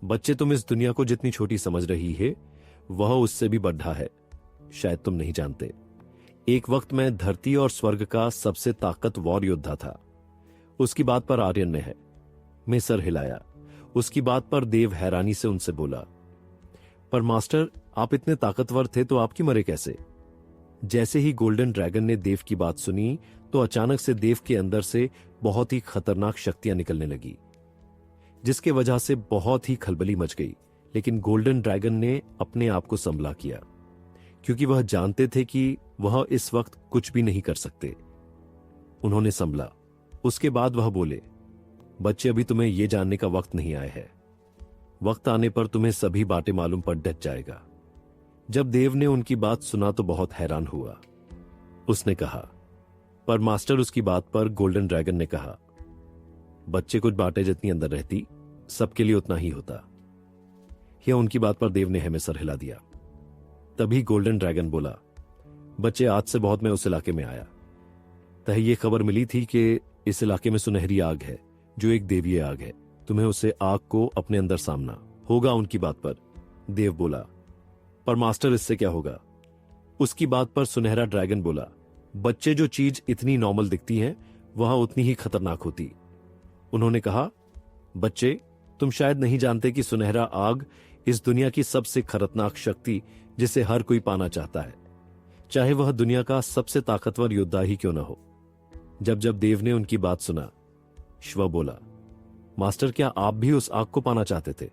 बच्चे, तुम इस दुनिया को जितनी छोटी समझ रही है वह उससे भी बड़ा है। शायद तुम नहीं जानते, एक वक्त मैं धरती और स्वर्ग का सबसे ताकतवर योद्धा था। उसकी बात पर आर्यन ने है मैं सर हिलाया। उसकी बात पर देव हैरानी से उनसे बोला, पर मास्टर, आप इतने ताकतवर थे तो आपकी मरे कैसे? जैसे ही गोल्डन ड्रैगन ने देव की बात सुनी तो अचानक से देव के अंदर से बहुत ही खतरनाक शक्तियां निकलने लगी, जिसके वजह से बहुत ही खलबली मच गई। लेकिन गोल्डन ड्रैगन ने अपने आप को संभला किया, क्योंकि वह जानते थे कि वह इस वक्त कुछ भी नहीं कर सकते। उन्होंने संभला। उसके बाद वह बोले, बच्चे, अभी तुम्हें यह जानने का वक्त नहीं आया है। वक्त आने पर तुम्हें सभी बातें मालूम पड़ जाएगा। जब देव ने उनकी बात सुना तो बहुत हैरान हुआ। उसने कहा, पर मास्टर, उसकी बात पर गोल्डन ड्रैगन ने कहा, बच्चे, कुछ बातें जितनी अंदर रहती सबके लिए उतना ही होता। यह उनकी बात पर देव ने हमें सर हिला दिया। तभी गोल्डन ड्रैगन बोला, बच्चे, आज से बहुत मैं उस इलाके में आया तह यह खबर मिली थी कि इस इलाके में सुनहरी आग है जो एक देवीय आग है। तुम्हें उसे आग को अपने अंदर सामना होगा। उनकी बात पर देव बोला, पर मास्टर, इससे क्या होगा? उसकी बात पर सुनहरा ड्रैगन बोला, बच्चे, जो चीज इतनी नॉर्मल दिखती है वह उतनी ही खतरनाक होती। उन्होंने कहा, बच्चे, तुम शायद नहीं जानते कि सुनहरा आग इस दुनिया की सबसे खतरनाक शक्ति जिसे हर कोई पाना चाहता है, चाहे वह दुनिया का सबसे ताकतवर योद्धा ही क्यों न हो। जब जब देव ने उनकी बात सुना, श्व बोला, मास्टर, क्या आप भी उस आग को पाना चाहते थे?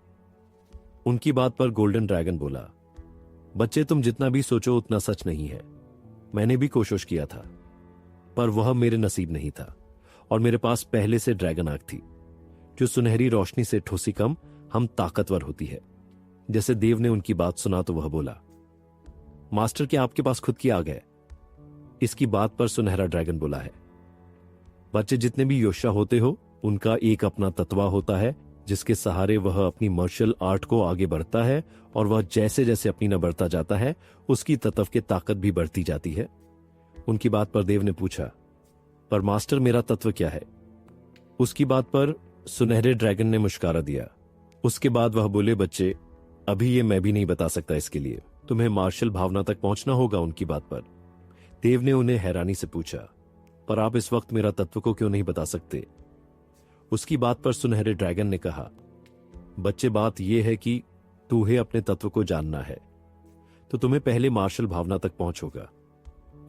उनकी बात पर गोल्डन ड्रैगन बोला, बच्चे, तुम जितना भी सोचो उतना सच नहीं है। मैंने भी कोशिश किया था, पर वह मेरे नसीब नहीं था, और मेरे पास पहले से ड्रैगन आग थी जो सुनहरी रोशनी से ठोसी कम हम ताकतवर होती है। जैसे देव ने उनकी बात सुना तो वह बोला, मास्टर, क्या आपके पास खुद की आग है? इसकी बात पर सुनहरा ड्रैगन बोला है, बच्चे, जितने भी योद्धा होते हो उनका एक अपना तत्वा होता है जिसके सहारे वह अपनी मार्शल आर्ट को आगे बढ़ता है, और वह जैसे जैसे अपनी न बढ़ता जाता है उसकी तत्व की ताकत भी बढ़ती जाती है। उनकी बात पर देव ने पूछा, पर मास्टर, मेरा तत्व क्या है? उसकी बात पर सुनहरे ड्रैगन ने मुस्कुरा दिया। उसके बाद वह बोले, बच्चे, अभी ये मैं भी नहीं बता सकता, इसके लिए तुम्हें मार्शल भावना तक पहुंचना होगा। उनकी बात पर देव ने उन्हें हैरानी से पूछा, पर आप इस वक्त मेरा तत्व को क्यों नहीं बता सकते? उसकी बात पर सुनहरे ड्रैगन ने कहा, बच्चे, बात यह है कि तुम्हें अपने तत्व को जानना है तो तुम्हें पहले मार्शल भावना तक पहुंचोगा,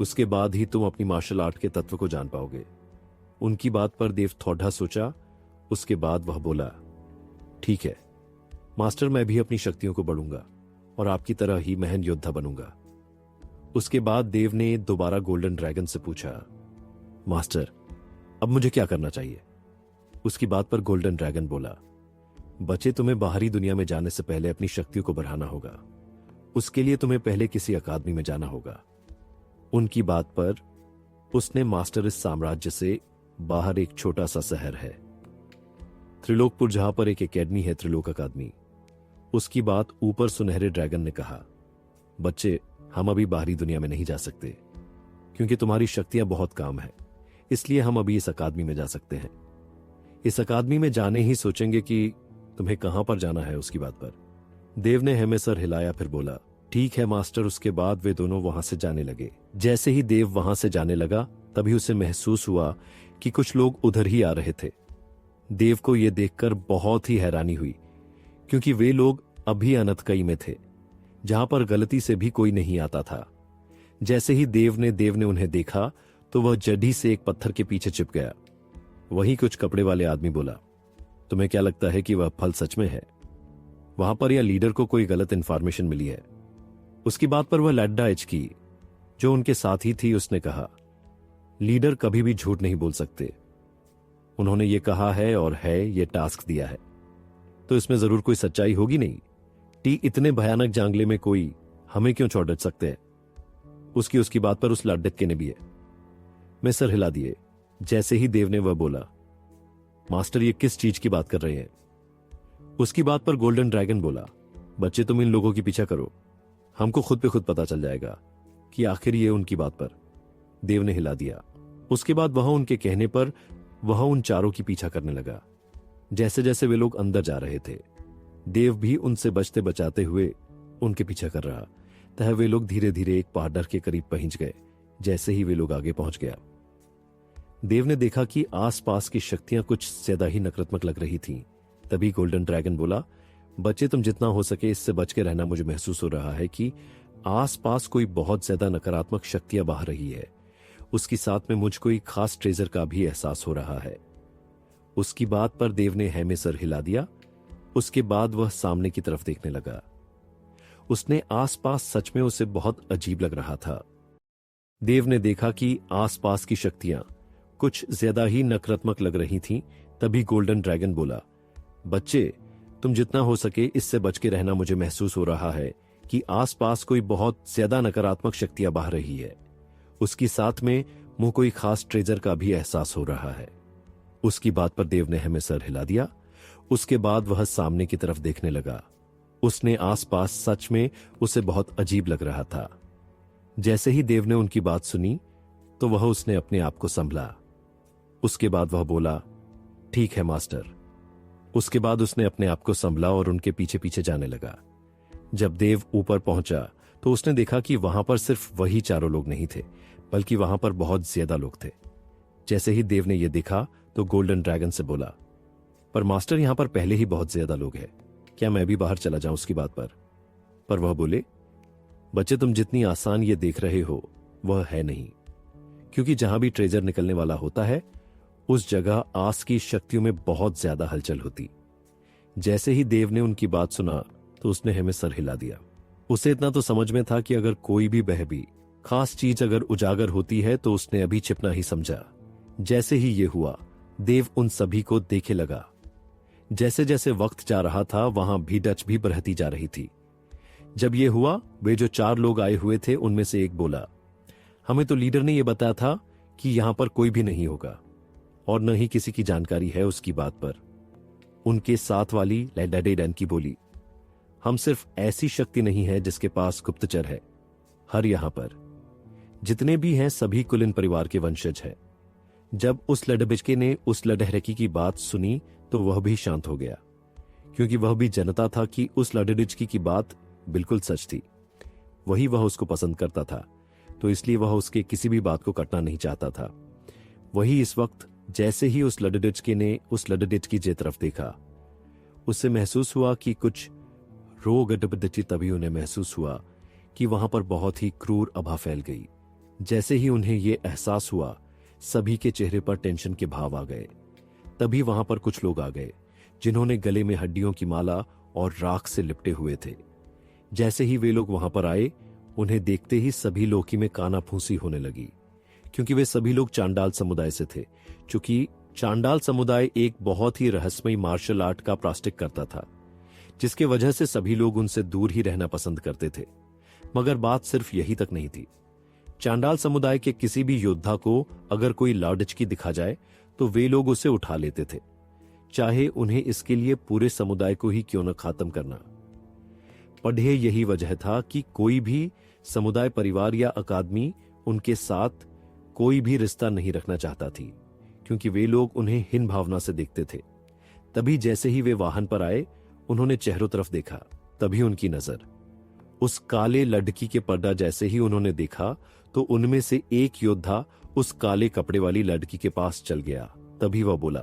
उसके बाद ही तुम अपनी मार्शल आर्ट के तत्व को जान पाओगे। उनकी बात पर देव थोड़ा सोचा। उसके बाद वह बोला, ठीक है मास्टर, मैं भी अपनी शक्तियों को बढ़ूंगा और आपकी तरह ही महान योद्धा बनूंगा। उसके बाद देव ने दोबारा गोल्डन ड्रैगन से पूछा, मास्टर, अब मुझे क्या करना चाहिए? उसकी बात पर गोल्डन ड्रैगन बोला, बच्चे, तुम्हें बाहरी दुनिया में जाने से पहले अपनी शक्तियों को बढ़ाना होगा। उसके लिए तुम्हें पहले किसी अकादमी में जाना होगा। उनकी बात पर उसने मास्टर, इस साम्राज्य से बाहर एक छोटा सा शहर है त्रिलोकपुर, जहां पर एक एकेडमी है, त्रिलोक अकादमी। उसकी बात ऊपर सुनहरे ड्रैगन ने कहा, बच्चे, हम अभी बाहरी दुनिया में नहीं जा सकते क्योंकि तुम्हारी शक्तियां बहुत कम है, इसलिए हम अभी इस अकादमी में जा सकते हैं। इस अकादमी में जाने ही सोचेंगे कि तुम्हें कहां पर जाना है। उसकी बात पर देव ने हमें सर हिलाया, फिर बोला, ठीक है मास्टर। उसके बाद वे दोनों वहां से जाने लगे। जैसे ही देव वहां से जाने लगा तभी उसे महसूस हुआ कि कुछ लोग उधर ही आ रहे थे। देव को यह देखकर बहुत ही हैरानी हुई, क्योंकि वे लोग अभी अनथकई में थे, जहां पर गलती से भी कोई नहीं आता था। जैसे ही देव ने उन्हें देखा तो वह जल्दी से एक पत्थर के पीछे छिप गया। वहीं कुछ कपड़े वाले आदमी बोला, तुम्हें क्या लगता है कि वह फल सच में है? वहां पर या लीडर को कोई गलत इंफॉर्मेशन मिली है? उसकी बात पर वह लड्डा की जो उनके साथ ही थी, उसने कहा, लीडर कभी भी झूठ नहीं बोल सकते। उन्होंने ये कहा है और है ये टास्क दिया है, तो इसमें जरूर कोई सच्चाई होगी नहीं। इतने भयानक जांगले में कोई हमें क्यों छोड़ सकते हैं? उसकी बात पर उस लड्डके ने भी है मैं सर हिला दिए। जैसे ही देव ने वह बोला, मास्टर, ये किस चीज की बात कर रहे हैं? उसकी बात पर गोल्डन ड्रैगन बोला, बच्चे, तुम इन लोगों की पीछा करो, हमको खुद पे खुद पता चल जाएगा कि आखिर ये उनकी बात पर। देव ने हिला दिया। उसके बाद वह उनके कहने पर वह उन चारों की पीछा करने लगा। जैसे जैसे वे लोग अंदर जा रहे थे देव भी उनसे बचते बचाते हुए उनके पीछा कर रहा। तह वे लोग धीरे धीरे एक पहाड़ के करीब पहुंच गए। जैसे ही वे लोग आगे पहुंच गया, देव ने देखा कि आसपास की शक्तियां कुछ ज्यादा ही नकारात्मक लग रही थीं। तभी गोल्डन ड्रैगन बोला, बच्चे तुम जितना हो सके इससे बच के रहना। मुझे महसूस हो रहा है कि आसपास कोई बहुत ज्यादा नकारात्मक शक्तियां बह रही है। उसकी साथ में मुझ कोई खास ट्रेजर का भी एहसास हो रहा है। उसकी बात पर देव ने है में सर हिला दिया। उसके बाद वह सामने की तरफ देखने लगा। उसने आसपास सच में उसे बहुत अजीब लग रहा था। देव ने देखा कि आसपास की शक्तियां कुछ ज्यादा ही नकारात्मक लग रही थीं। तभी गोल्डन ड्रैगन बोला, बच्चे तुम जितना हो सके इससे बच के रहना। मुझे महसूस हो रहा है कि आसपास कोई बहुत ज्यादा नकारात्मक शक्तियां बह रही है। उसकी साथ में मुझे कोई खास ट्रेजर का भी एहसास हो रहा है। उसकी बात पर देव ने हमें सर हिला दिया। उसके बाद वह सामने की तरफ देखने लगा। उसने आसपास सच में उसे बहुत अजीब लग रहा था। जैसे ही देव ने उनकी बात सुनी तो वह उसने अपने आप को संभला। उसके बाद वह बोला, ठीक है मास्टर। उसके बाद उसने अपने आप को संभला और उनके पीछे पीछे जाने लगा। जब देव ऊपर पहुंचा तो उसने देखा कि वहां पर सिर्फ वही चारों लोग नहीं थे, बल्कि वहां पर बहुत ज्यादा लोग थे। जैसे ही देव ने यह देखा तो गोल्डन ड्रैगन से बोला, पर मास्टर यहां पर पहले ही बहुत ज्यादा लोग हैं, क्या मैं भी बाहर चला जाऊं उसकी बात पर वह बोले, बच्चे तुम जितनी आसान ये देख रहे हो वह है नहीं, क्योंकि जहां भी ट्रेजर निकलने वाला होता है उस जगह आस की शक्तियों में बहुत ज्यादा हलचल होती। जैसे ही देव ने उनकी बात सुना तो उसने हमें सर हिला दिया। उसे इतना तो समझ में था कि अगर कोई भी बहबी खास चीज अगर उजागर होती है तो उसने अभी छिपना ही समझा। जैसे ही ये हुआ, देव उन सभी को देखे लगा। जैसे जैसे वक्त जा रहा था वहां भी डच भी बढ़ती जा रही थी। जब ये हुआ, वे जो 4 लोग आए हुए थे उनमें से एक बोला, हमें तो लीडर ने यह बताया था कि यहां पर कोई भी नहीं होगा और न ही किसी की जानकारी है उसकी बात पर। उनके साथ वाली लैडाडेडन की बोली, हम सिर्फ ऐसी शक्ति नहीं है जिसके पास गुप्तचर है। हर यहां पर जितने भी हैं सभी कुलिन परिवार के वंशज हैं। जब उस लडबिचके ने उस लडहरकी की बात सुनी तो वह भी शांत हो गया, क्योंकि वह भी जानता था कि उस लडडिचकी की बात बिल्कुल सच थी। वही वह उसको पसंद करता था, तो इसलिए वह उसके किसी भी बात को काटना नहीं चाहता था। वही इस वक्त जैसे ही उस लडडिचके ने उस लडडिचकी की तरफ देखा, उससे महसूस हुआ कि कुछ रोग अडबडची। तभी उन्हें महसूस हुआ कि वहां पर बहुत ही क्रूर आभा फैल गई। जैसे ही उन्हें यह एहसास हुआ, सभी के चेहरे पर टेंशन के भाव आ गए। तभी वहां पर कुछ लोग आ गए जिन्होंने गले में हड्डियों की माला और राख से लिपटे हुए थे। जैसे ही वे लोग वहां पर आए, उन्हें देखते ही सभी लोकी में काना फूंसी होने लगी, क्योंकि वे सभी लोग चांडाल समुदाय से थे। चूंकि चांडाल समुदाय एक बहुत ही रहस्यमयी मार्शल आर्ट का प्रास्टिक करता था, जिसके वजह से सभी लोग उनसे दूर ही रहना पसंद करते थे। मगर बात सिर्फ यही तक नहीं थी। चांडाल समुदाय के किसी भी योद्धा को अगर कोई लाडचकी दिखा जाए तो वे लोग उसे उठा लेते थे, चाहे उन्हें इसके लिए पूरे समुदाय को ही क्यों न खत्म करना पड़े। यही वजह था कि कोई भी समुदाय, परिवार या अकादमी उनके साथ कोई भी रिश्ता नहीं रखना चाहता थी, क्योंकि वे लोग उन्हें हीन भावना से देखते थे। तभी जैसे ही वे वाहन पर आए, उन्होंने चेहरों तरफ देखा। तभी उनकी नजर उस काले लड़की के पर्दा जैसे ही उन्होंने देखा तो उनमें से एक योद्धा उस काले कपड़े वाली लड़की के पास चल गया। तभी वह बोला,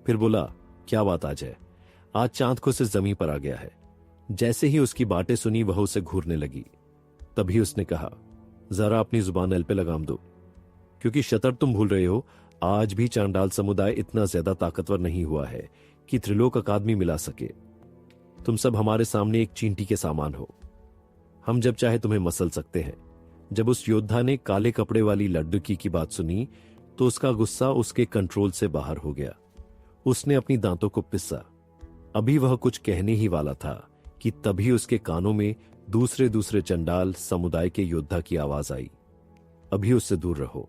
फिर बोला, क्या बात आज है? आज चांद को से जमीन पर आ गया है। जैसे ही उसकी बातें सुनी वह उसे घूरने लगी। तभी उसने कहा, जरा अपनी जुबान एल पे लगाम दो, क्योंकि शतर तुम भूल रहे हो, आज भी चांडाल समुदाय इतना ज्यादा ताकतवर नहीं हुआ है कि त्रिलोक अकादमी मिला सके। तुम सब हमारे सामने एक चींटी के सामान हो। हम जब चाहे तुम्हें मसल सकते हैं। जब उस योद्धा ने काले कपड़े वाली लड़की की बात सुनी तो उसका गुस्सा उसके कंट्रोल से बाहर हो गया। उसने अपनी दांतों को पिसा। अभी वह कुछ कहने ही वाला था कि तभी उसके कानों में दूसरे चंडाल समुदाय के योद्धा की आवाज आई, अभी उससे दूर रहो,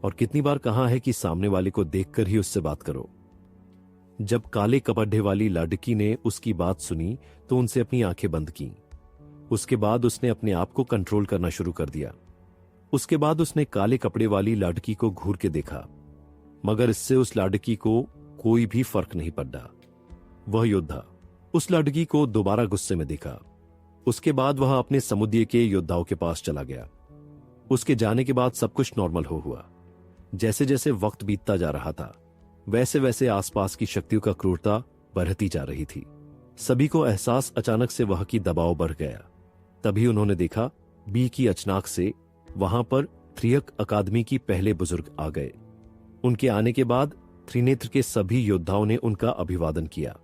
और कितनी बार कहा है कि सामने वाले को देखकर ही उससे बात करो। जब काले कपड़े वाली लड़की ने उसकी बात सुनी तो उनसे अपनी आंखें बंद की। उसके बाद उसने अपने आप को कंट्रोल करना शुरू कर दिया। उसके बाद उसने काले कपड़े वाली लड़की को घूर के देखा, मगर इससे उस लड़की को कोई भी फर्क नहीं पड़ा। वह योद्धा उस लड़की को दोबारा गुस्से में देखा। उसके बाद वह अपने समुद्र के योद्धाओं के पास चला गया। उसके जाने के बाद सब कुछ नॉर्मल हुआ। जैसे जैसे वक्त बीतता जा रहा था वैसे वैसे आसपास की शक्तियों का क्रूरता बढ़ती जा रही थी। सभी को एहसास अचानक से वह की दबाव बढ़ गया। तभी उन्होंने देखा बी की अचानक से वहां पर त्रियक अकादमी की पहले बुजुर्ग आ गए। उनके आने के बाद त्रिनेत्र के सभी योद्धाओं ने उनका अभिवादन किया।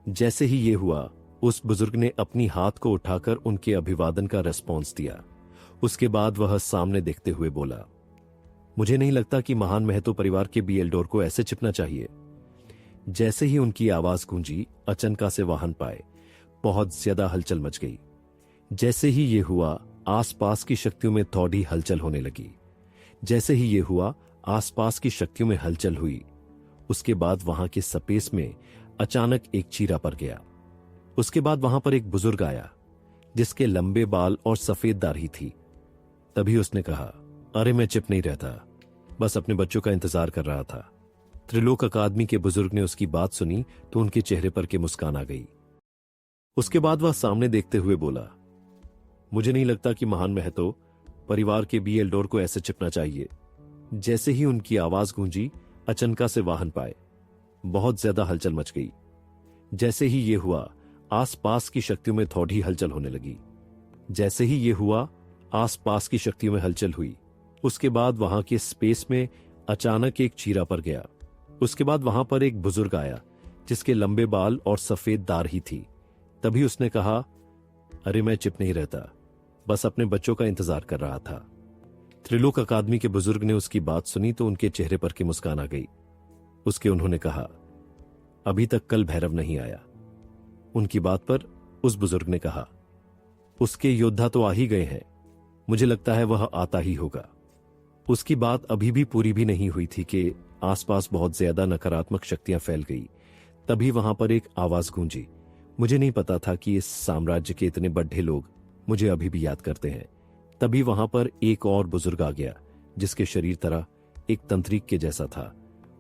जैसे ही ये हुआ उस बुजुर्ग ने अपनी हाथ को उठाकर उनके अभिवादन का रेस्पॉन्स दिया। उसके बाद वह सामने देखते हुए बोला, मुझे नहीं लगता कि महान महतो परिवार के बी एल्डोर को ऐसे चिपना चाहिए। जैसे ही उनकी आवाज गूंजी अचनका से वाहन पाए बहुत ज्यादा हलचल मच गई। जैसे ही ये हुआ आसपास की शक्तियों में थोड़ी हलचल होने लगी। जैसे ही ये हुआ आसपास की शक्तियों में हलचल हुई। उसके बाद वहां के स्पेस में अचानक एक चीरा पड़ गया। उसके बाद वहां पर एक बुजुर्ग आया जिसके लंबे बाल और सफेद दाढ़ी थी। तभी उसने कहा, अरे मैं चिप नहीं रहता, बस अपने बच्चों का इंतजार कर रहा था। त्रिलोक अकादमी के बुजुर्ग ने उसकी बात सुनी तो उनके चेहरे पर के मुस्कान आ गई। उसके बाद वह सामने देखते हुए बोला, मुझे नहीं लगता कि महान महतो परिवार के बी एल्डोर को ऐसे चिपना चाहिए। जैसे ही उनकी आवाज गूंजी अचनका से वाहन पाए बहुत ज्यादा हलचल मच गई। जैसे ही ये हुआ आसपास की शक्तियों में थोड़ी हलचल होने लगी। जैसे ही ये हुआ आसपास की शक्तियों में हलचल हुई। उसके बाद वहां के स्पेस में अचानक एक चीरा पड़ गया। उसके बाद वहां पर एक बुजुर्ग आया जिसके लंबे बाल और सफेद दाढ़ी थी। तभी उसने कहा, अरे मैं चिप नहीं रहता, बस अपने बच्चों का इंतजार कर रहा था। त्रिलोक अकादमी के बुजुर्ग ने उसकी बात सुनी तो उनके चेहरे पर की मुस्कान आ गई। उसके उन्होंने कहा, अभी तक कल भैरव नहीं आया। उनकी बात पर उस बुजुर्ग ने कहा, उसके योद्धा तो आ ही गए हैं, मुझे लगता है वह आता ही होगा। उसकी बात अभी भी पूरी भी नहीं हुई थी कि आसपास बहुत ज्यादा नकारात्मक शक्तियां फैल गई। तभी वहां पर एक आवाज गूंजी। मुझे नहीं पता था कि इस साम्राज्य के इतने बड़े लोग मुझे अभी भी याद करते हैं। तभी वहां पर एक और बुजुर्ग आ गया जिसके शरीर तरह एक तंत्रिक के जैसा था।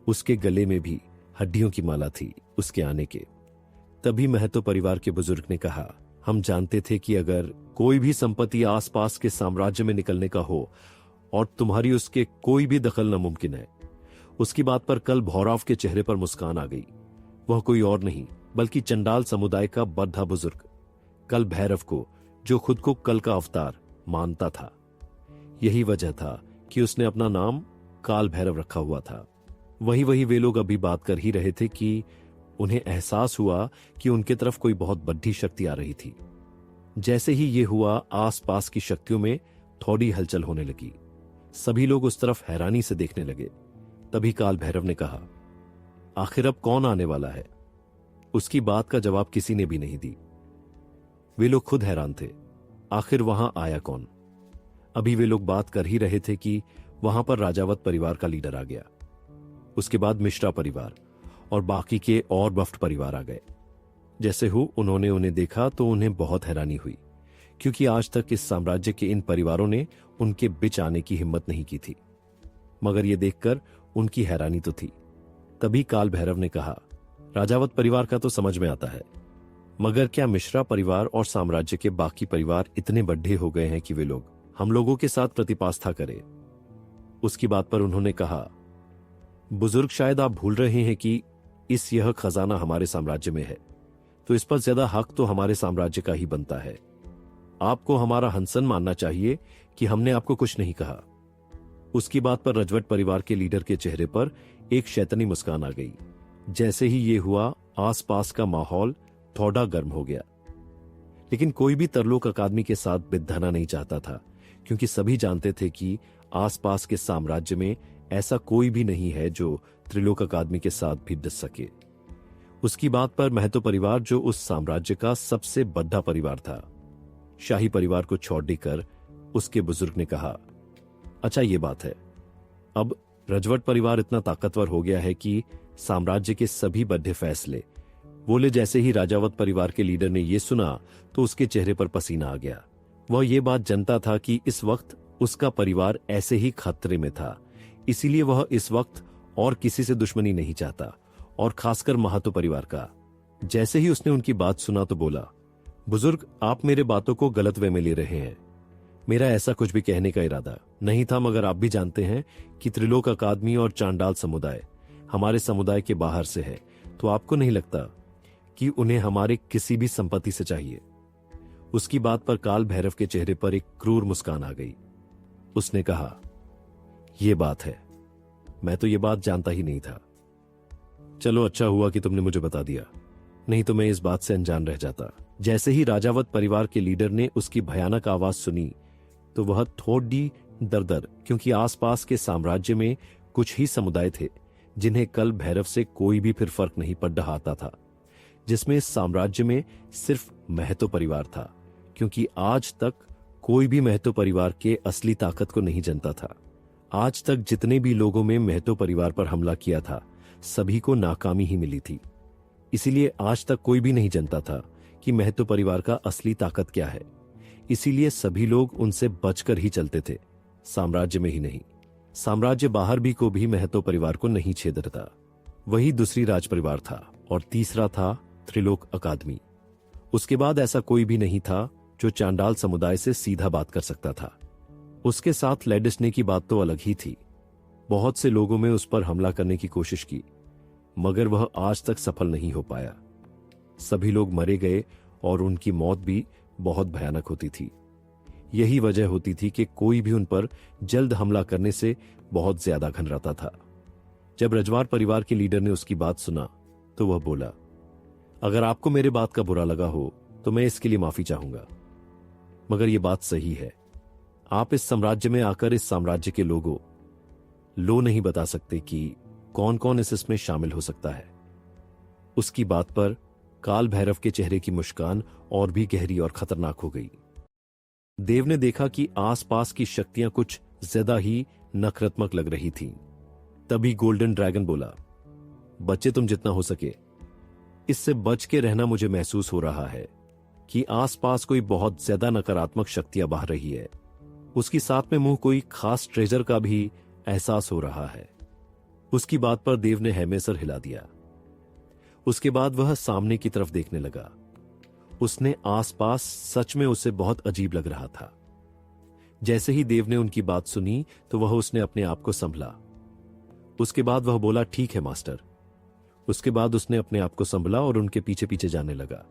उसके गले में भी हड्डियों की माला थी उसके आने के। तभी महतो परिवार के बुजुर्ग ने कहा, हम जानते थे कि अगर कोई भी संपत्ति आसपास के साम्राज्य में निकलने का हो और तुम्हारी उसके कोई भी दखल नामुमकिन है। उसकी बात पर कल भौराव के चेहरे पर मुस्कान आ गई। वह कोई और नहीं बल्कि चंडाल समुदाय का बद्धा बुजुर्ग कल भैरव को, जो खुद को कल का अवतार मानता था। यही वजह था कि उसने अपना नाम काल भैरव रखा हुआ था। वही वे लोग अभी बात कर ही रहे थे कि उन्हें एहसास हुआ कि उनके तरफ कोई बहुत बड़ी शक्ति आ रही थी। जैसे ही ये हुआ आसपास की शक्तियों में थोड़ी हलचल होने लगी। सभी लोग उस तरफ हैरानी से देखने लगे। तभी काल भैरव ने कहा, आखिर अब कौन आने वाला है? उसकी बात का जवाब किसी ने भी नहीं दी। वे लोग खुद हैरान थे, आखिर वहां आया कौन? अभी वे लोग बात कर ही रहे थे कि वहां पर राजावत परिवार का लीडर आ गया। उसके बाद मिश्रा परिवार और बाकी के और बफ्ट परिवार आ गए। जैसे हो उन्होंने उन्हें देखा तो उन्हें बहुत हैरानी हुई, क्योंकि आज तक इस साम्राज्य के इन परिवारों ने उनके बीच आने की हिम्मत नहीं की थी। मगर यह देखकर उनकी हैरानी तो थी। तभी काल भैरव ने कहा, राजावत परिवार का तो समझ में आता है, मगर क्या मिश्रा परिवार और साम्राज्य के बाकी परिवार इतने बड़े हो गए हैं कि वे लोग हम लोगों के साथ प्रतिपास्था करें? उसकी बात पर उन्होंने कहा, बुजुर्ग शायद आप भूल रहे हैं कि यह खजाना हमारे साम्राज्य में है, तो इस पर ज्यादा हक तो हमारे साम्राज्य का ही बनता है। आपको हमारा हंसन मानना चाहिए कि हमने आपको कुछ नहीं कहा। उसकी बात पर रजवट परिवार के लीडर के चेहरे पर एक शैतानी मुस्कान आ गई। जैसे ही ये हुआ आसपास का माहौल थोड़ा गर्म हो गया। लेकिन कोई भी तरलोक अकादमी के साथ बिद्धना नहीं चाहता था, क्योंकि सभी जानते थे कि आसपास के साम्राज्य में ऐसा कोई भी नहीं है जो त्रिलोक अकादमी के साथ भी डट सके। उसकी बात पर महतो परिवार, जो उस साम्राज्य का सबसे बड़ा परिवार था, शाही परिवार को छोड़ देकर उसके बुजुर्ग ने कहा, अच्छा ये बात है, अब रजवट परिवार इतना ताकतवर हो गया है कि साम्राज्य के सभी बड़े फैसले बोले। जैसे ही राजावत परिवार के लीडर ने यह सुना तो उसके चेहरे पर पसीना आ गया। वह ये बात जानता था कि इस वक्त उसका परिवार ऐसे ही खतरे में था, इसीलिए वह इस वक्त और किसी से दुश्मनी नहीं चाहता, और खासकर महातो परिवार का, जैसे ही उसने उनकी बात सुना तो बोला, बुजुर्ग, आप मेरे बातों को गलत वे में ले रहे हैं। मेरा ऐसा कुछ भी कहने का इरादा नहीं था, मगर आप भी जानते हैं कि त्रिलोक अकादमी और चांडाल समुदाय हमारे समुदाय के बाहर से है, तो आपको नहीं लगता कि उन्हें हमारे किसी भी संपत्ति से चाहिए। उसकी बात पर काल भैरव के चेहरे पर एक क्रूर मुस्कान आ गई। उसने कहा, यह बात है, मैं तो यह बात जानता ही नहीं था। चलो, अच्छा हुआ कि तुमने मुझे बता दिया, नहीं तो मैं इस बात से अनजान रह जाता। जैसे ही राजावत परिवार के लीडर ने उसकी भयानक आवाज सुनी तो वह थोड़ी दरदर, क्योंकि आसपास के साम्राज्य में कुछ ही समुदाय थे जिन्हें कल भैरव से कोई भी फिर फर्क नहीं पड़ रहा था, जिसमें इस साम्राज्य में सिर्फ महतो परिवार था, क्योंकि आज तक कोई भी महतो परिवार के असली ताकत को नहीं जानता था। आज तक जितने भी लोगों में महतो परिवार पर हमला किया था, सभी को नाकामी ही मिली थी। इसीलिए आज तक कोई भी नहीं जानता था कि महतो परिवार का असली ताकत क्या है। इसीलिए सभी लोग उनसे बचकर ही चलते थे, साम्राज्य में ही नहीं, साम्राज्य बाहर भी को भी महतो परिवार को नहीं छेदता। वही दूसरी राज परिवार था और तीसरा था त्रिलोक अकादमी। उसके बाद ऐसा कोई भी नहीं था जो चांडाल समुदाय से सीधा बात कर सकता था। उसके साथ लेडिसने की बात तो अलग ही थी। बहुत से लोगों में उस पर हमला करने की कोशिश की, मगर वह आज तक सफल नहीं हो पाया। सभी लोग मरे गए और उनकी मौत भी बहुत भयानक होती थी। यही वजह होती थी कि कोई भी उन पर जल्द हमला करने से बहुत ज्यादा घबराता था। जब रजवार परिवार के लीडर ने उसकी बात सुना तो वह बोला, अगर आपको मेरे बात का बुरा लगा हो तो मैं इसके लिए माफी चाहूंगा, मगर यह बात सही है। आप इस साम्राज्य में आकर इस साम्राज्य के लोगों लो नहीं बता सकते कि कौन कौन इसमें शामिल हो सकता है। उसकी बात पर काल भैरव के चेहरे की मुस्कान और भी गहरी और खतरनाक हो गई। देव ने देखा कि आसपास की शक्तियां कुछ ज्यादा ही नकारात्मक लग रही थीं। तभी गोल्डन ड्रैगन बोला, बच्चे, तुम जितना हो सके इससे बच के रहना। मुझे महसूस हो रहा है कि आसपास कोई बहुत ज्यादा नकारात्मक शक्तियां बह रही है। उसकी साथ में मुंह कोई खास ट्रेजर का भी एहसास हो रहा है। उसकी बात पर देव ने हेमेसर हिला दिया। उसके बाद वह सामने की तरफ देखने लगा। उसने आसपास सच में उसे बहुत अजीब लग रहा था। जैसे ही देव ने उनकी बात सुनी तो वह उसने अपने आप को संभला। उसके बाद वह बोला, ठीक है मास्टर। उसके बाद उसने अपने आप को संभला और उनके पीछे पीछे जाने लगा।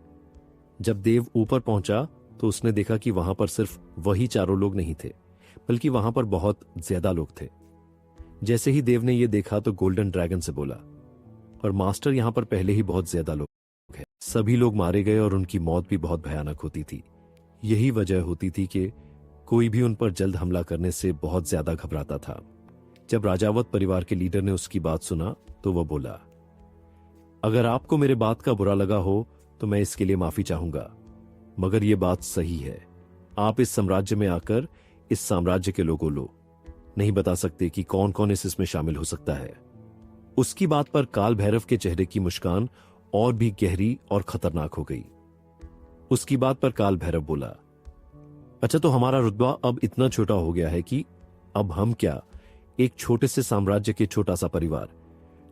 जब देव ऊपर पहुंचा तो उसने देखा कि वहां पर सिर्फ वही चारों लोग नहीं थे, बल्कि वहां पर बहुत ज्यादा लोग थे। जैसे ही देव ने यह देखा तो गोल्डन ड्रैगन से बोला, और मास्टर, यहां पर पहले ही बहुत ज्यादा लोग हैं। सभी लोग मारे गए और उनकी मौत भी बहुत भयानक होती थी। यही वजह होती थी कि कोई भी उन पर जल्द हमला करने से बहुत ज्यादा घबराता था। जब राजावत परिवार के लीडर ने उसकी बात सुना तो वह बोला, अगर आपको मेरे बात का बुरा लगा हो तो मैं इसके लिए माफी चाहूंगा, मगर यह बात सही है। आप इस साम्राज्य में आकर इस साम्राज्य के लोगों लो नहीं बता सकते कि कौन कौन इसमें शामिल हो सकता है। उसकी बात पर काल भैरव के चेहरे की मुस्कान और भी गहरी और खतरनाक हो गई। उसकी बात पर काल भैरव बोला, अच्छा, तो हमारा रुतबा अब इतना छोटा हो गया है कि अब हम क्या, एक छोटे से साम्राज्य के छोटा सा परिवार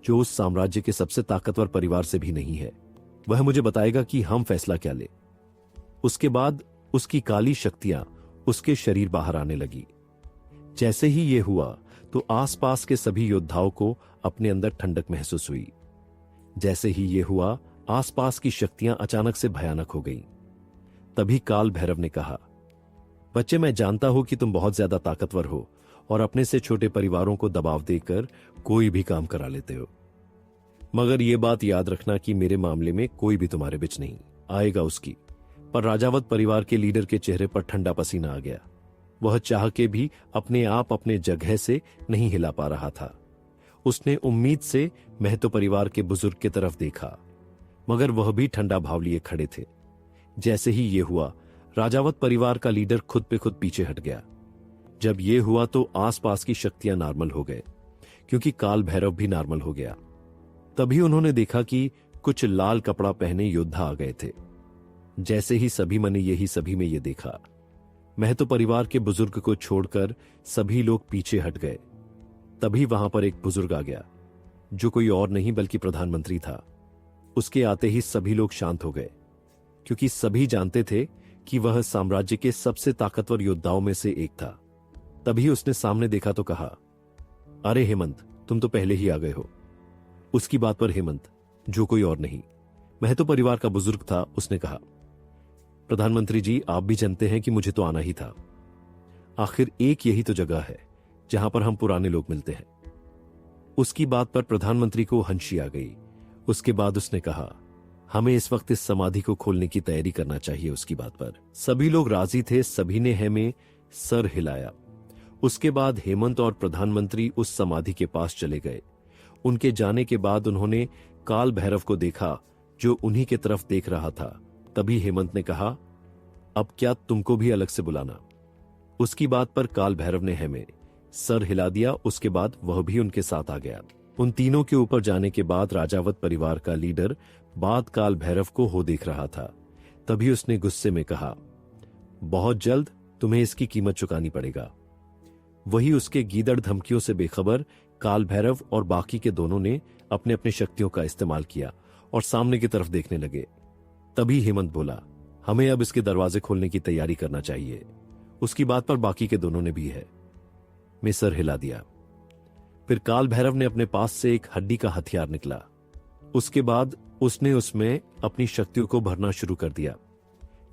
जो उस साम्राज्य के सबसे ताकतवर परिवार से भी नहीं है, वह मुझे बताएगा कि हम फैसला क्या ले। उसके बाद उसकी काली शक्तियां उसके शरीर बाहर आने लगी। जैसे ही यह हुआ तो आसपास के सभी योद्धाओं को अपने अंदर ठंडक महसूस हुई। जैसे ही यह हुआ, आसपास की शक्तियां अचानक से भयानक हो गईं। तभी काल भैरव ने कहा, बच्चे, मैं जानता हूं कि तुम बहुत ज्यादा ताकतवर हो और अपने से छोटे परिवारों को दबाव देकर कोई भी काम करा लेते हो, मगर यह बात याद रखना कि मेरे मामले में कोई भी तुम्हारे बीच नहीं आएगा। उसकी पर राजावत परिवार के लीडर के चेहरे पर ठंडा पसीना आ गया। वह चाह के भी अपने आप अपने जगह से नहीं हिला पा रहा था। उसने उम्मीद से महतो परिवार के बुजुर्ग की तरफ देखा, मगर वह भी ठंडा भाव लिए खड़े थे। जैसे ही यह हुआ, राजावत परिवार का लीडर खुद पे खुद पीछे हट गया। जब यह हुआ तो आसपास की शक्तियां नॉर्मल हो गए, क्योंकि काल भैरव भी नॉर्मल हो गया। तभी उन्होंने देखा कि कुछ लाल कपड़ा पहने योद्धा आ गए थे। जैसे ही सभी ने यही सभी में यह देखा, महतो परिवार के बुजुर्ग को छोड़कर सभी लोग पीछे हट गए। तभी वहां पर एक बुजुर्ग आ गया, जो कोई और नहीं बल्कि प्रधानमंत्री था। उसके आते ही सभी लोग शांत हो गए, क्योंकि सभी जानते थे कि वह साम्राज्य के सबसे ताकतवर योद्धाओं में से एक था। तभी उसने सामने देखा तो कहा, अरे हेमंत, तुम तो पहले ही आ गए हो। उसकी बात पर हेमंत, जो कोई और नहीं, महतो परिवार का बुजुर्ग था, उसने कहा, प्रधानमंत्री जी, आप भी जानते हैं कि मुझे तो आना ही था। आखिर एक यही तो जगह है जहां पर हम पुराने लोग मिलते हैं। उसकी बात पर प्रधानमंत्री को हंसी आ गई। उसके बाद उसने कहा, हमें इस वक्त इस समाधि को खोलने की तैयारी करना चाहिए। उसकी बात पर सभी लोग राजी थे, सभी ने है में सर हिलाया। उसके बाद हेमंत और प्रधानमंत्री उस समाधि के पास चले गए। उनके जाने के बाद उन्होंने काल भैरव को देखा, जो उन्हीं के तरफ देख रहा था। तभी हेमंत ने कहा, अब क्या तुमको भी अलग से बुलाना? उसकी बात पर काल भैरव ने है सर हिला दिया। उसके बाद वह भी उनके साथ आ गया। उन तीनों के ऊपर जाने के बाद राजावत परिवार का लीडर बात काल भैरव को हो देख रहा था। तभी उसने गुस्से में कहा, बहुत जल्द तुम्हें इसकी कीमत चुकानी पड़ेगा। वही उसके गीदड़ धमकियों से बेखबर काल भैरव और बाकी के दोनों ने अपने अपने शक्तियों का इस्तेमाल किया और सामने की तरफ देखने लगे। तभी हेमंत बोला, हमें अब इसके दरवाजे खोलने की तैयारी करना चाहिए। उसकी बात पर बाकी के दोनों ने भी है में सर हिला दिया। फिर काल भैरव ने अपने पास से एक हड्डी का हथियार निकला। उसके बाद उसने उसमें अपनी शक्तियों को भरना शुरू कर दिया।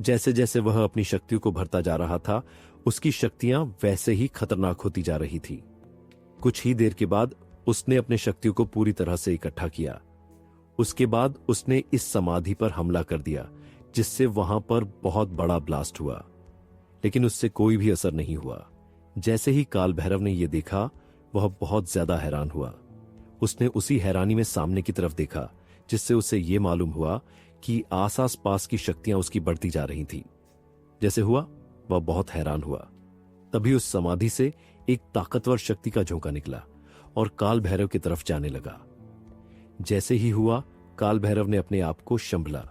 जैसे जैसे वह अपनी शक्तियों को भरता जा रहा था, उसकी शक्तियां वैसे ही खतरनाक होती जा रही थी। कुछ ही देर के बाद उसने अपने शक्तियों को पूरी तरह से इकट्ठा किया। उसके बाद उसने इस समाधि पर हमला कर दिया, जिससे वहां पर बहुत बड़ा ब्लास्ट हुआ, लेकिन उससे कोई भी असर नहीं हुआ। जैसे ही काल भैरव ने यह देखा, वह बहुत ज्यादा हैरान हुआ। उसने उसी हैरानी में सामने की तरफ देखा, जिससे उसे यह मालूम हुआ कि आस पास की शक्तियां उसकी बढ़ती जा रही थीं। जैसे हुआ, वह बहुत हैरान हुआ। तभी उस समाधि से एक ताकतवर शक्ति का झोंका निकला और काल भैरव की तरफ जाने लगा। जैसे ही हुआ, काल भैरव ने अपने आप को संभला।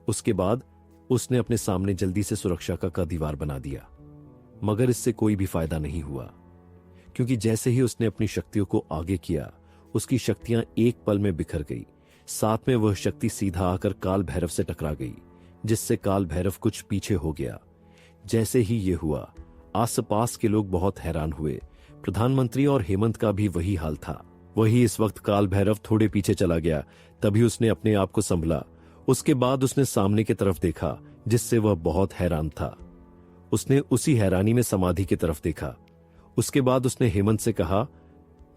उसके बाद उसने अपने सामने जल्दी से सुरक्षा का दीवार बना दिया, मगर इससे कोई भी फायदा नहीं हुआ, क्योंकि जैसे ही उसने अपनी शक्तियों को आगे किया, उसकी शक्तियां एक पल में बिखर गई। साथ में वह शक्ति सीधा आकर काल भैरव से टकरा गई, जिससे काल भैरव कुछ पीछे हो गया। जैसे ही यह हुआ, आसपास के लोग बहुत हैरान हुए। प्रधानमंत्री और हेमंत का भी वही हाल था। वही इस वक्त काल भैरव थोड़े पीछे चला गया। तभी उसने अपने आप को संभला। उसके बाद उसने सामने की तरफ देखा, जिससे वह बहुत हैरान था। उसने उसी हैरानी में समाधि की तरफ देखा। उसके बाद उसने हेमंत से कहा,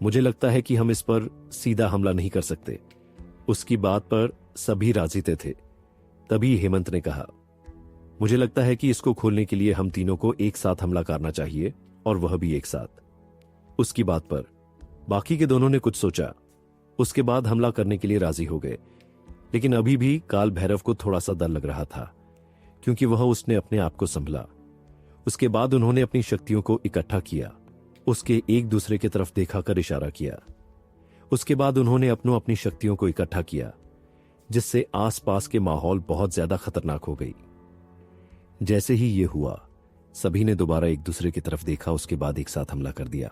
मुझे लगता है कि हम इस पर सीधा हमला नहीं कर सकते। उसकी बात पर सभी राजी थे। तभी हेमंत ने कहा, मुझे लगता है कि इसको खोलने के लिए हम तीनों को एक साथ हमला करना चाहिए, और वह भी एक साथ। उसकी बात पर बाकी के दोनों ने कुछ सोचा। उसके बाद हमला करने के लिए राजी हो गए, लेकिन अभी भी काल भैरव को थोड़ा सा डर लग रहा था, क्योंकि उसने अपने आप को संभला। उसके बाद उन्होंने अपनी शक्तियों को इकट्ठा किया। उसके एक दूसरे की तरफ देखा कर इशारा किया। उसके बाद उन्होंने अपनी शक्तियों को इकट्ठा किया, जिससे आसपास के माहौल बहुत ज्यादा खतरनाक हो गई। जैसे ही यह हुआ, सभी ने दोबारा एक दूसरे की तरफ देखा। उसके बाद एक साथ हमला कर दिया।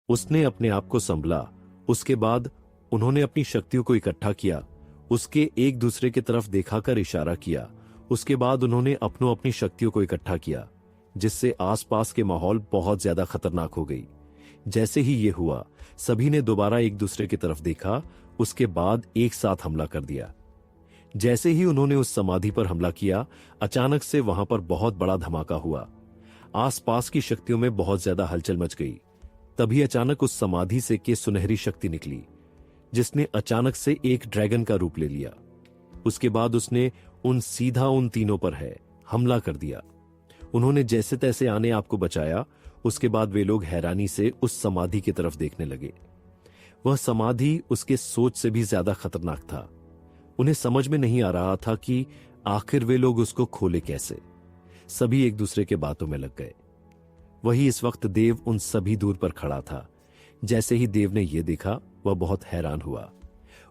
उसने अपने आप को संभला। उसके बाद उन्होंने अपनी शक्तियों को इकट्ठा किया। उसके एक दूसरे की तरफ देखा कर इशारा किया। उसके बाद उन्होंने अपनी शक्तियों को इकट्ठा किया, जिससे आसपास के माहौल बहुत ज्यादा खतरनाक हो गई। जैसे ही यह हुआ, सभी ने दोबारा एक दूसरे की तरफ देखा। उसके बाद एक साथ हमला कर दिया। जैसे ही उन्होंने उस समाधि पर हमला किया, अचानक से वहां पर बहुत बड़ा धमाका हुआ। आसपास की शक्तियों में बहुत ज्यादा हलचल मच गई। तभी अचानक उस समाधि से के सुनहरी शक्ति निकली, जिसने अचानक से एक ड्रैगन का रूप ले लिया। उसके बाद उसने सीधा उन तीनों पर हमला कर दिया। उन्होंने जैसे तैसे आने आपको बचाया। उसके बाद वे लोग हैरानी से उस समाधि की तरफ देखने लगे। वह समाधि उसके सोच से भी ज्यादा खतरनाक था। उन्हें समझ में नहीं आ रहा था कि आखिर वे लोग उसको खोले कैसे। सभी एक दूसरे के बातों में लग गए। वही इस वक्त देव उन सभी दूर पर खड़ा था। जैसे ही देव ने यह देखा, वह बहुत हैरान हुआ।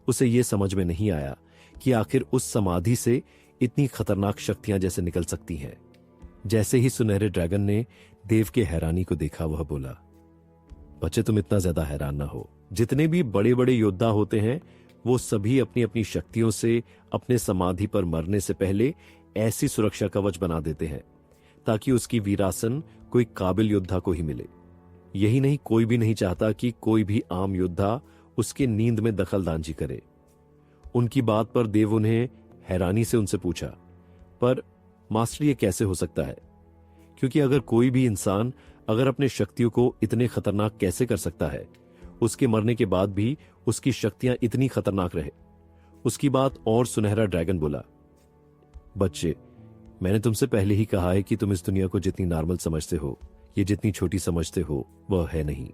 उसे यह समझ में नहीं आया कि आखिर उस समाधि से इतनी खतरनाक शक्तियां जैसे निकल सकती हैं। जैसे ही सुनहरे ड्रैगन ने देव के हैरानी को देखा, वह बोला, बच्चे तुम इतना ज्यादा हैरान ना हो। जितने भी बड़े बड़े योद्धा होते हैं, वो सभी अपनी अपनी शक्तियों से अपने समाधि पर मरने से पहले ऐसी सुरक्षा कवच बना देते हैं ताकि उसकी वीरासन कोई काबिल योद्धा को ही मिले। यही नहीं, कोई भी नहीं चाहता कि कोई भी आम योद्धा उसके नींद में दखलदांजी करे। उनकी बात पर देव उन्हें हैरानी से उनसे पूछा, पर मास्टर ये कैसे हो सकता है? क्योंकि अगर कोई भी इंसान अगर अपने शक्तियों को इतने खतरनाक कैसे कर सकता है, उसके मरने के बाद भी उसकी शक्तियां इतनी खतरनाक रहे। उसकी बात और सुनहरा ड्रैगन बोला, बच्चे, मैंने तुमसे पहले ही कहा है कि तुम इस दुनिया को जितनी नॉर्मल समझते हो, ये जितनी छोटी समझते हो वह है नहीं।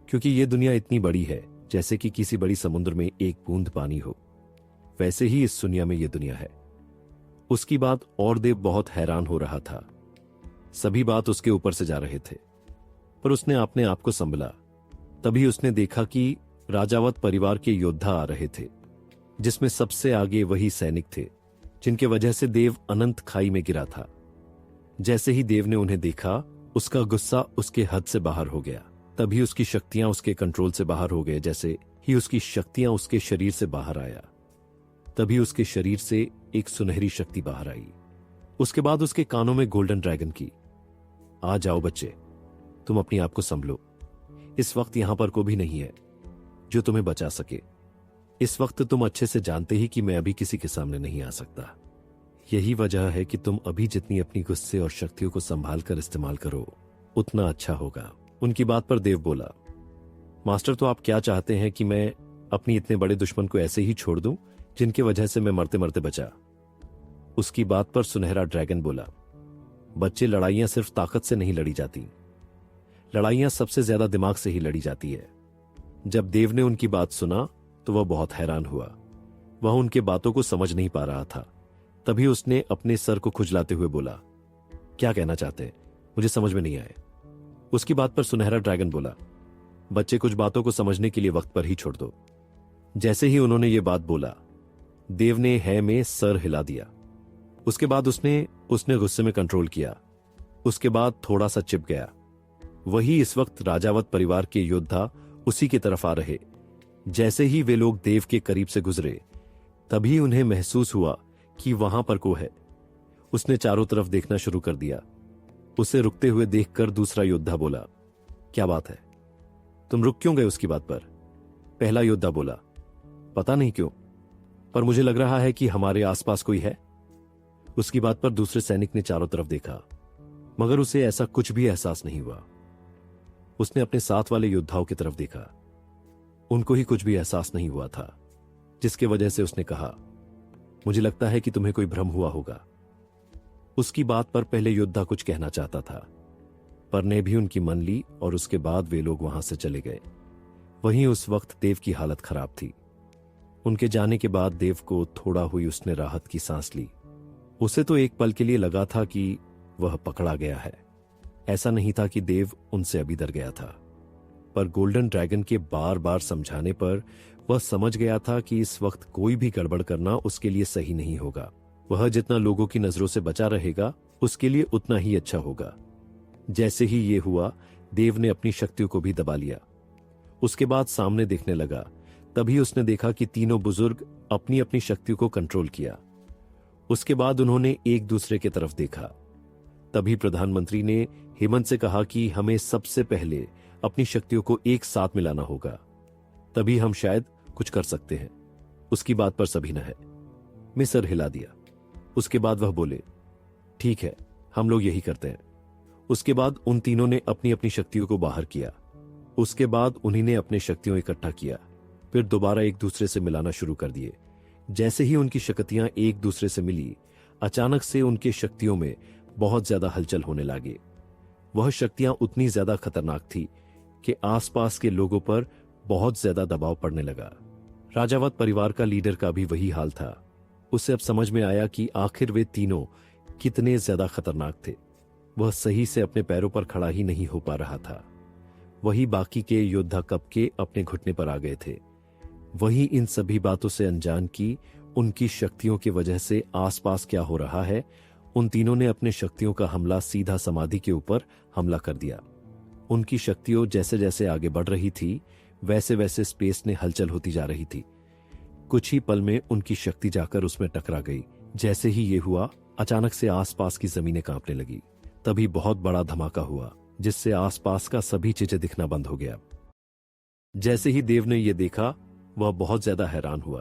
क्योंकि ये दुनिया इतनी बड़ी है जैसे कि किसी बड़ी समुद्र में एक बूंद पानी हो, वैसे ही इस दुनिया में ये दुनिया है। उसकी बात और देव बहुत हैरान हो रहा था। सभी बात उसके ऊपर से जा रहे थे, पर उसने अपने आप को संभला। तभी उसने देखा कि राजावत परिवार के योद्धा आ रहे थे, जिसमें सबसे आगे वही सैनिक थे जिनके वजह से देव अनंत खाई में गिरा था। जैसे ही देव ने उन्हें देखा, उसका गुस्सा उसके हद से बाहर हो गया। तभी उसकी शक्तियां उसके कंट्रोल से बाहर हो गए। जैसे ही उसकी शक्तियां उसके शरीर से बाहर आया, तभी उसके शरीर से एक सुनहरी शक्ति बाहर आई। उसके बाद उसके कानों में गोल्डन ड्रैगन की, आ जाओ बच्चे, तुम अपने आप को संभलो। इस वक्त यहां पर कोई भी नहीं है जो तुम्हें बचा सके। इस वक्त तुम अच्छे से जानते ही कि मैं अभी किसी के सामने नहीं आ सकता। यही वजह है कि तुम अभी जितनी अपनी गुस्से और शक्तियों को संभाल कर इस्तेमाल करो, उतना अच्छा होगा। उनकी बात पर देव बोला, मास्टर, तो आप क्या चाहते हैं कि मैं अपनी इतने बड़े दुश्मन को ऐसे ही छोड़ दूं जिनकी वजह से मैं मरते मरते बचा? उसकी बात पर सुनहरा ड्रैगन बोला, बच्चे, लड़ाइयां सिर्फ ताकत से नहीं लड़ी जाती, लड़ाइयां सबसे ज्यादा दिमाग से ही लड़ी जाती है। जब देव ने उनकी बात सुना तो वह बहुत हैरान हुआ। वह उनके बातों को समझ नहीं पा रहा था। तभी उसने अपने सर को खुजलाते हुए बोला, क्या कहना चाहते हैं? मुझे समझ में नहीं आए। उसकी बात पर सुनहरा ड्रैगन बोला, बच्चे, कुछ बातों को समझने के लिए वक्त पर ही छोड़ दो। जैसे ही उन्होंने ये बात बोला, देव ने है में सर हिला दिया। उसके बाद उसने गुस्से में कंट्रोल किया। उसके बाद थोड़ा सा चिप गया। वही इस वक्त राजावत परिवार के योद्धा उसी की तरफ आ रहे। जैसे ही वे लोग देव के करीब से गुजरे, तभी उन्हें महसूस हुआ कि वहां पर कोई है। उसने चारों तरफ देखना शुरू कर दिया। उसे रुकते हुए देखकर दूसरा योद्धा बोला, क्या बात है, तुम रुक क्यों गए उसकी बात पर? पहला योद्धा बोला, पता नहीं क्यों, पर मुझे लग रहा है कि हमारे आसपास कोई है। उसकी बात पर दूसरे सैनिक ने चारों तरफ देखा, मगर उसे ऐसा कुछ भी एहसास नहीं हुआ। उसने अपने साथ वाले योद्धाओं की तरफ देखा, उनको ही कुछ भी एहसास नहीं हुआ था, जिसके वजह से उसने कहा, मुझे लगता है कि तुम्हें कोई भ्रम हुआ होगा। उसकी बात पर पहले योद्धा कुछ कहना चाहता था, पर ने भी उनकी मन ली और उसके बाद वे लोग वहां से चले गए। वहीं उस वक्त देव की हालत खराब थी। उनके जाने के बाद देव को थोड़ा हुई उसने राहत की सांस ली। उसे तो एक पल के लिए लगा था कि वह पकड़ा गया है। ऐसा नहीं था कि देव उनसे अभी डर गया था, पर गोल्डन ड्रैगन के बार बार समझाने पर वह समझ गया था कि इस वक्त कोई भी गड़बड़ करना उसके लिए सही नहीं होगा। वह जितना लोगों की नजरों से बचा रहेगा, उसके लिए उतना ही अच्छा होगा। जैसे ही ये हुआ, देव ने अपनी शक्तियों को भी दबा लिया। उसके बाद सामने देखने लगा। तभी उसने देखा कि तीनों बुजुर्ग अपनी अपनी शक्तियों को कंट्रोल किया। उसके बाद उन्होंने एक दूसरे की तरफ देखा। तभी प्रधानमंत्री ने हेमंत से कहा कि हमें सबसे पहले अपनी शक्तियों को एक साथ मिलाना होगा, तभी हम शायद कुछ कर सकते हैं। उसकी बात पर सभी ने में सर हिला दिया। उसके बाद वह बोले, ठीक है, हम लोग यही करते हैं। उसके बाद उन तीनों ने अपनी अपनी शक्तियों को बाहर किया। उसके बाद उन्हीं ने अपने शक्तियों इकट्ठा किया, फिर दोबारा एक दूसरे से मिलाना शुरू कर दिए। जैसे ही उनकी शक्तियां एक दूसरे से मिली, अचानक से उनके शक्तियों में बहुत ज्यादा हलचल होने लगी। वह शक्तियां उतनी ज्यादा खतरनाक थी कि आसपास के लोगों पर बहुत ज्यादा दबाव पड़ने लगा। राजावत परिवार का लीडर का भी वही हाल था। उसे अब समझ में आया कि आखिर वे तीनों कितने ज्यादा खतरनाक थे। वह सही से अपने पैरों पर खड़ा ही नहीं हो पा रहा था। वही बाकी के योद्धा कब के अपने घुटने पर आ गए थे। वही इन सभी बातों से अनजान की उनकी शक्तियों की वजह से आसपास क्या हो रहा है, उन तीनों ने अपने शक्तियों का हमला सीधा समाधि के ऊपर हमला कर दिया। उनकी शक्तियों जैसे जैसे आगे बढ़ रही थी, वैसे वैसे स्पेस में हलचल होती जा रही थी। कुछ ही पल में उनकी शक्ति जाकर उसमें टकरा गई। जैसे ही ये हुआ, अचानक से आसपास की जमीनें कांपने लगी। तभी बहुत बड़ा धमाका हुआ, जिससे आसपास का सभी चीजें दिखना बंद हो गया। जैसे ही देव ने यह देखा, वह बहुत ज्यादा हैरान हुआ।